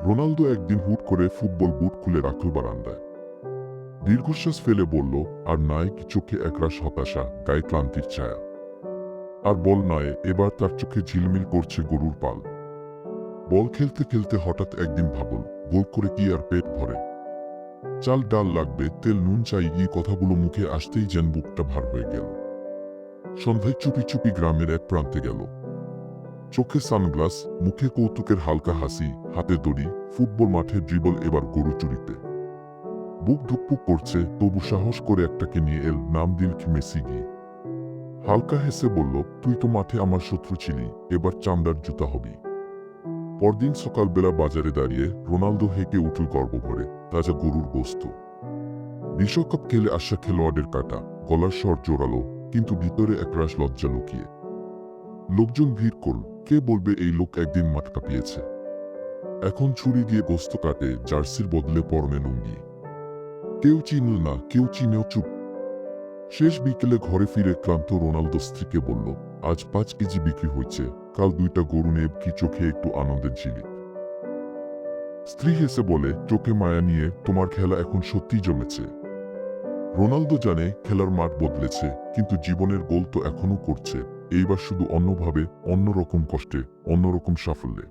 Ronaldo একদিন হুট করে ফুটবল বুট খুলে রাখল বারান্দায়। দীর্ঘশ্বাস ফেলে বলল, আর নাই, চোখে একরাশ হতাশা, গায়ে ক্লান্তির ছায়া। আর বল নয়, এবার তার চোখে ঝিলমিল করছে গরুর পাল। বল খেলতে খেলতে হঠাৎ একদিন ভাবল, গোল করে কি আর পেট ভরে? চাল ডাল লাগবে, তেল নুন চাই, এই কথাগুলো মুখে আসতেই যেন বুকটা ভার হয়ে গেল। সন্ধ্যায় চুপি চুপি গ্রামের এক প্রান্তে গেল। চোখে সানগ্লাস, মুখে কৌতুকের হালকা হাসি, হাতে দড়ি, ফুটবল মাঠে ড্রিবল, এবার গরু চুরিতে। বুক ধুকপুক করছে, তবু সাহস করে একটাকে নিয়ে এল, নাম দিল মেসি গি। হালকা হেসে বলল, তুই তো মাঠে আমার শত্রু ছিলি, এবার চামড়ার জুতা হবি। পরদিন সকালবেলা বাজারে দাঁড়িয়ে রোনালদো হেঁকে উঠল গর্বভরে, তাজা গরুর গোস্ত। বিশ্বকাপ খেলে আসা খেলোয়াড়ের কাটা, গলার স্বর জোরালো, কিন্তু ভিতরে একরাশ লজ্জা লুকিয়ে। লোকজন ভিড় করল, কে বলবে এই লোক একদিন মাঠ কাঁপিয়েছে। এখন ছুরি দিয়ে গোস্ত কাটে, জার্সির বদলে পরনে লুঙ্গি। কেউ চিনল না, কেউ চিনেও চুপ। শেষ বিকেলে ঘরে ফিরে ক্লান্ত রোনালদো স্ত্রীকে বলল, আজ 5 কেজি বিক্রি হয়েছে, কাল 2টা গরু নেব কি, চোখে একটু আনন্দের ঝিলিক। স্ত্রী হেসে বলে, চোখে মায়া নিয়ে, তোমার খেলা এখন সত্যিই জমেছে। রোনালদো জানে খেলার মাঠ বদলেছে, কিন্তু জীবনের গোল তো এখনো করছে, এইবার শুধু অন্যভাবে, অন্যরকম কষ্টে, অন্যরকম সাফল্যে।